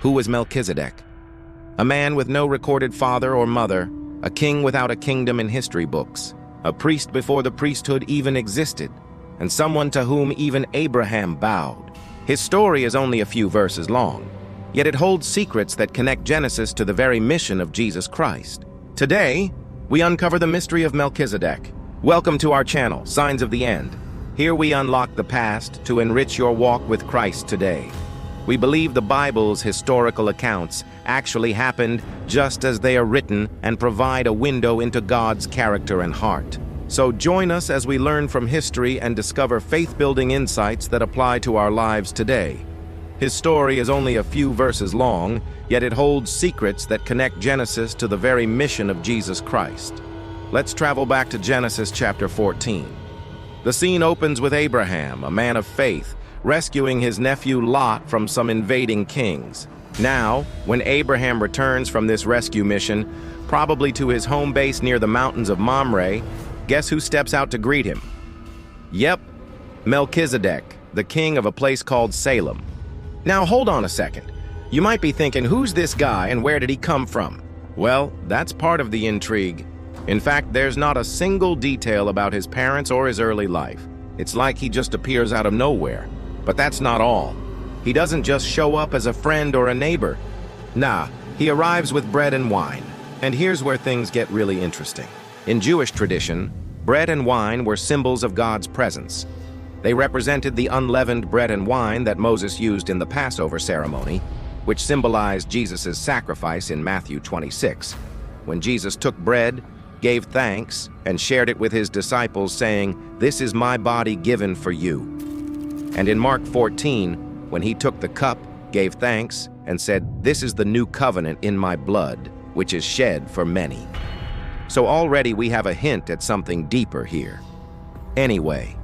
Who was Melchizedek? A man with no recorded father or mother, a king without a kingdom in history books, a priest before the priesthood even existed, and someone to whom even Abraham bowed. His story is only a few verses long, yet it holds secrets that connect Genesis to the very mission of Jesus Christ. Today, we uncover the mystery of Melchizedek. Welcome to our channel, Signs of the End. Here we unlock the past to enrich your walk with Christ today. We believe the Bible's historical accounts actually happened just as they are written and provide a window into God's character and heart. So join us as we learn from history and discover faith-building insights that apply to our lives today. His story is only a few verses long, yet it holds secrets that connect Genesis to the very mission of Jesus Christ. Let's travel back to Genesis chapter 14. The scene opens with Abraham, a man of faith, rescuing his nephew Lot from some invading kings. Now, when Abraham returns from this rescue mission, probably to his home base near the mountains of Mamre, guess who steps out to greet him? Yep, Melchizedek, the king of a place called Salem. Now hold on a second. You might be thinking, who's this guy and where did he come from? Well, that's part of the intrigue. In fact, there's not a single detail about his parents or his early life. It's like he just appears out of nowhere. But that's not all. He doesn't just show up as a friend or a neighbor. Nah, he arrives with bread and wine. And here's where things get really interesting. In Jewish tradition, bread and wine were symbols of God's presence. They represented the unleavened bread and wine that Moses used in the Passover ceremony, which symbolized Jesus' sacrifice in Matthew 26. When Jesus took bread, gave thanks, and shared it with his disciples, saying, "This is my body given for you." And in Mark 14, when he took the cup, gave thanks, and said, "This is the new covenant in my blood, which is shed for many." So already we have a hint at something deeper here. Anyway,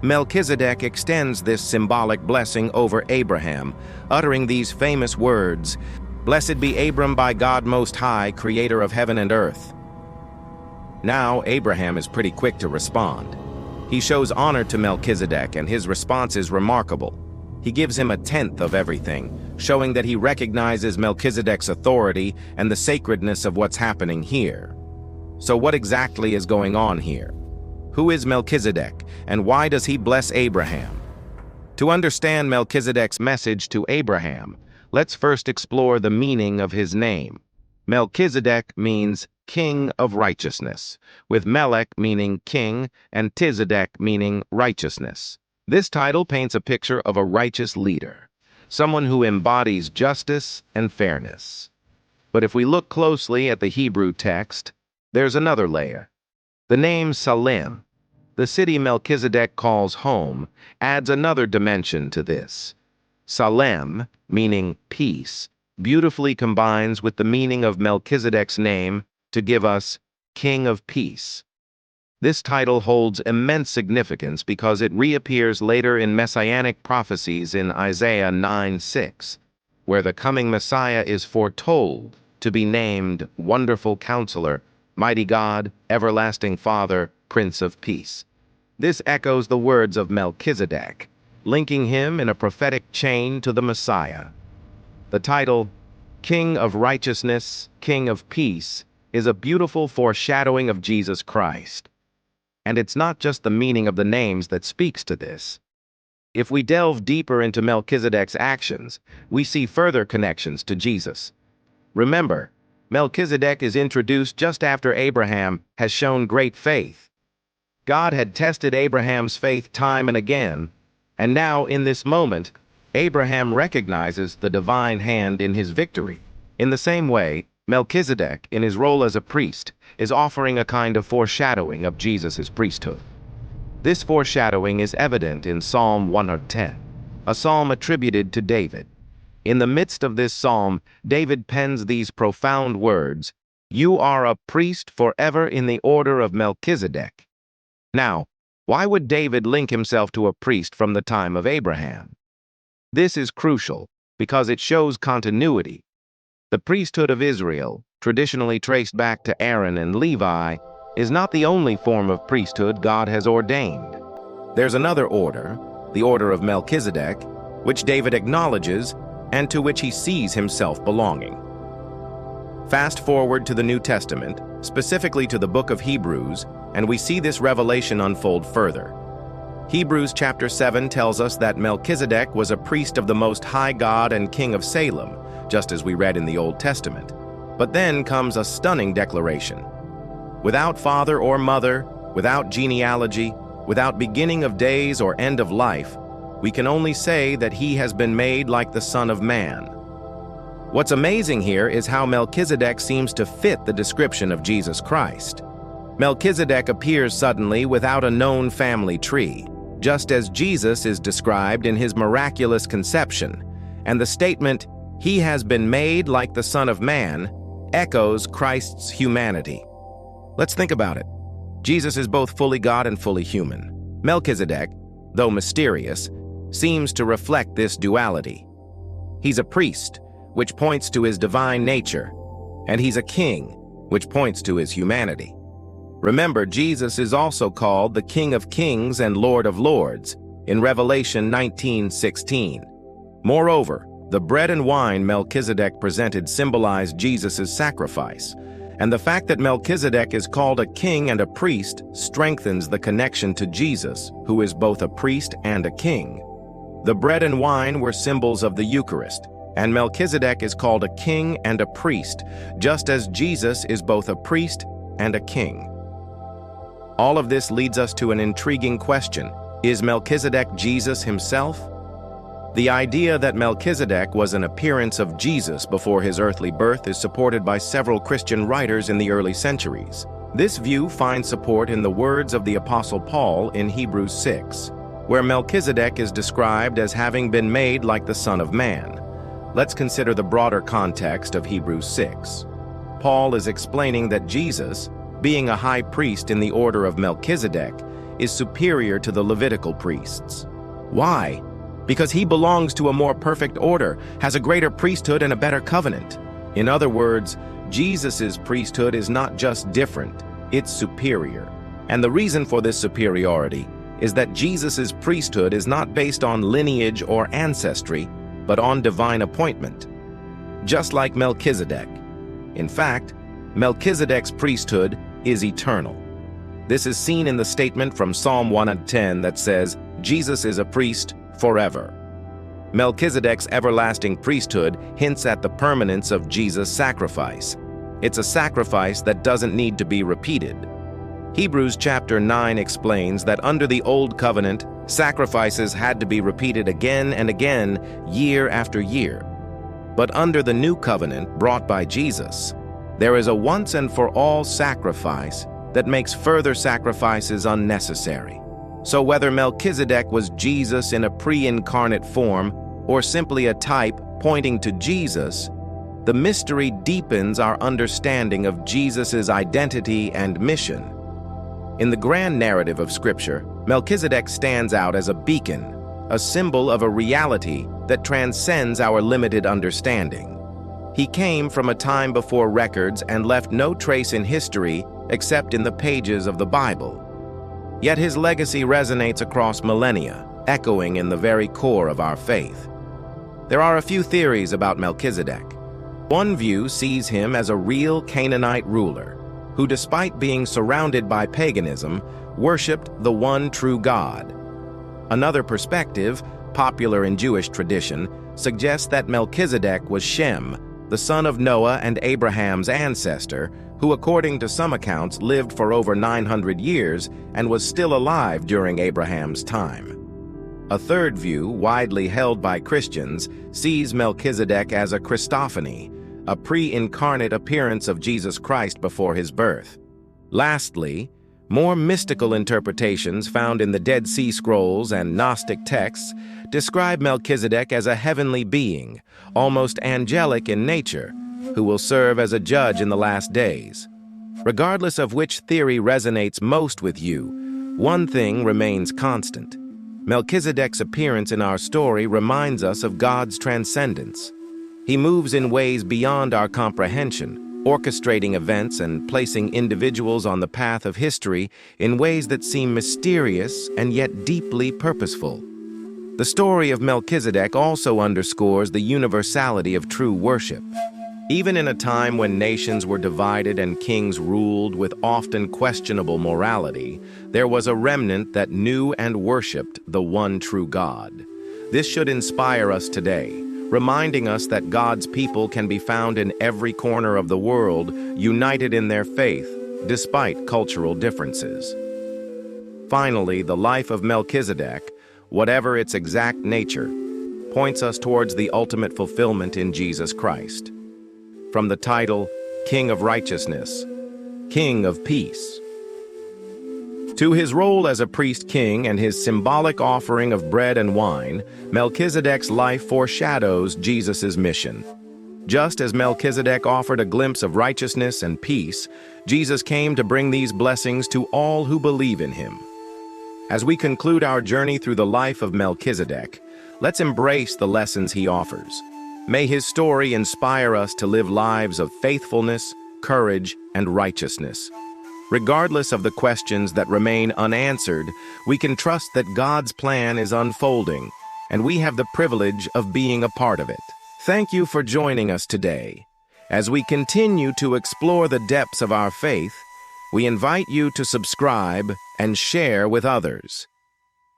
Melchizedek extends this symbolic blessing over Abraham, uttering these famous words, "Blessed be Abram by God Most High, creator of heaven and earth." Now, Abraham is pretty quick to respond. He shows honor to Melchizedek, and his response is remarkable. He gives him a tenth of everything, showing that he recognizes Melchizedek's authority and the sacredness of what's happening here. So what exactly is going on here? Who is Melchizedek, and why does he bless Abraham? To understand Melchizedek's message to Abraham, let's first explore the meaning of his name. Melchizedek means King of Righteousness, with Melech meaning king and Tzedek meaning righteousness. This title paints a picture of a righteous leader, someone who embodies justice and fairness. But if we look closely at the Hebrew text, there's another layer. The name Salem, the city Melchizedek calls home, adds another dimension to this. Salem, meaning peace, beautifully combines with the meaning of Melchizedek's name to give us King of Peace. This title holds immense significance because it reappears later in messianic prophecies in Isaiah 9:6, where the coming Messiah is foretold to be named Wonderful Counselor, Mighty God, Everlasting Father, Prince of Peace. This echoes the words of Melchizedek, linking him in a prophetic chain to the Messiah. The title, King of Righteousness, King of Peace, is a beautiful foreshadowing of Jesus Christ. And it's not just the meaning of the names that speaks to this. If we delve deeper into Melchizedek's actions, we see further connections to Jesus. Remember, Melchizedek is introduced just after Abraham has shown great faith. God had tested Abraham's faith time and again, and now in this moment, Abraham recognizes the divine hand in his victory. In the same way, Melchizedek, in his role as a priest, is offering a kind of foreshadowing of Jesus' priesthood. This foreshadowing is evident in Psalm 110, a psalm attributed to David. In the midst of this psalm, David pens these profound words, "You are a priest forever in the order of Melchizedek." Now, why would David link himself to a priest from the time of Abraham? This is crucial because it shows continuity. The priesthood of Israel, traditionally traced back to Aaron and Levi, is not the only form of priesthood God has ordained. There's another order, the order of Melchizedek, which David acknowledges and to which he sees himself belonging. Fast forward to the New Testament, specifically to the book of Hebrews, and we see this revelation unfold further. Hebrews chapter 7 tells us that Melchizedek was a priest of the Most High God and king of Salem, just as we read in the Old Testament. But then comes a stunning declaration. Without father or mother, without genealogy, without beginning of days or end of life, we can only say that he has been made like the Son of Man. What's amazing here is how Melchizedek seems to fit the description of Jesus Christ. Melchizedek appears suddenly without a known family tree, just as Jesus is described in his miraculous conception, and the statement, "He has been made like the Son of Man," echoes Christ's humanity. Let's think about it. Jesus is both fully God and fully human. Melchizedek, though mysterious, seems to reflect this duality. He's a priest, which points to his divine nature, and he's a king, which points to his humanity. Remember, Jesus is also called the King of Kings and Lord of Lords in Revelation 19:16. Moreover, the bread and wine Melchizedek presented symbolized Jesus' sacrifice, and the fact that Melchizedek is called a king and a priest strengthens the connection to Jesus, who is both a priest and a king. The bread and wine were symbols of the Eucharist, and Melchizedek is called a king and a priest, just as Jesus is both a priest and a king. All of this leads us to an intriguing question. Is Melchizedek Jesus himself? The idea that Melchizedek was an appearance of Jesus before his earthly birth is supported by several Christian writers in the early centuries. This view finds support in the words of the Apostle Paul in Hebrews 6, where Melchizedek is described as having been made like the Son of Man. Let's consider the broader context of Hebrews 6. Paul is explaining that Jesus, being a high priest in the order of Melchizedek, is superior to the Levitical priests. Why? Because he belongs to a more perfect order, has a greater priesthood and a better covenant. In other words, Jesus' priesthood is not just different, it's superior. And the reason for this superiority is that Jesus' priesthood is not based on lineage or ancestry, but on divine appointment. Just like Melchizedek. In fact, Melchizedek's priesthood is eternal. This is seen in the statement from Psalm 110 that says, "Jesus is a priest forever." Melchizedek's everlasting priesthood hints at the permanence of Jesus' sacrifice. It's a sacrifice that doesn't need to be repeated. Hebrews chapter 9 explains that under the Old Covenant, sacrifices had to be repeated again and again, year after year. But under the New Covenant brought by Jesus, there is a once-and-for-all sacrifice that makes further sacrifices unnecessary. So whether Melchizedek was Jesus in a pre-incarnate form or simply a type pointing to Jesus, the mystery deepens our understanding of Jesus' identity and mission. In the grand narrative of Scripture, Melchizedek stands out as a beacon, a symbol of a reality that transcends our limited understanding. He came from a time before records and left no trace in history except in the pages of the Bible. Yet his legacy resonates across millennia, echoing in the very core of our faith. There are a few theories about Melchizedek. One view sees him as a real Canaanite ruler, who despite being surrounded by paganism, worshipped the one true God. Another perspective, popular in Jewish tradition, suggests that Melchizedek was Shem, the son of Noah and Abraham's ancestor, who according to some accounts lived for over 900 years and was still alive during Abraham's time. A third view, widely held by Christians, sees Melchizedek as a Christophany, a pre-incarnate appearance of Jesus Christ before his birth. Lastly, more mystical interpretations found in the Dead Sea Scrolls and Gnostic texts describe Melchizedek as a heavenly being, almost angelic in nature, who will serve as a judge in the last days. Regardless of which theory resonates most with you, one thing remains constant. Melchizedek's appearance in our story reminds us of God's transcendence. He moves in ways beyond our comprehension, orchestrating events and placing individuals on the path of history in ways that seem mysterious and yet deeply purposeful. The story of Melchizedek also underscores the universality of true worship. Even in a time when nations were divided and kings ruled with often questionable morality, there was a remnant that knew and worshipped the one true God. This should inspire us today, reminding us that God's people can be found in every corner of the world, united in their faith, despite cultural differences. Finally, the life of Melchizedek, whatever its exact nature, points us towards the ultimate fulfillment in Jesus Christ. From the title, King of Righteousness, King of Peace, to his role as a priest-king and his symbolic offering of bread and wine, Melchizedek's life foreshadows Jesus' mission. Just as Melchizedek offered a glimpse of righteousness and peace, Jesus came to bring these blessings to all who believe in him. As we conclude our journey through the life of Melchizedek, let's embrace the lessons he offers. May his story inspire us to live lives of faithfulness, courage, and righteousness. Regardless of the questions that remain unanswered, we can trust that God's plan is unfolding, and we have the privilege of being a part of it. Thank you for joining us today. As we continue to explore the depths of our faith, we invite you to subscribe and share with others.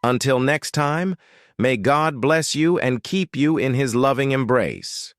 Until next time, may God bless you and keep you in his loving embrace.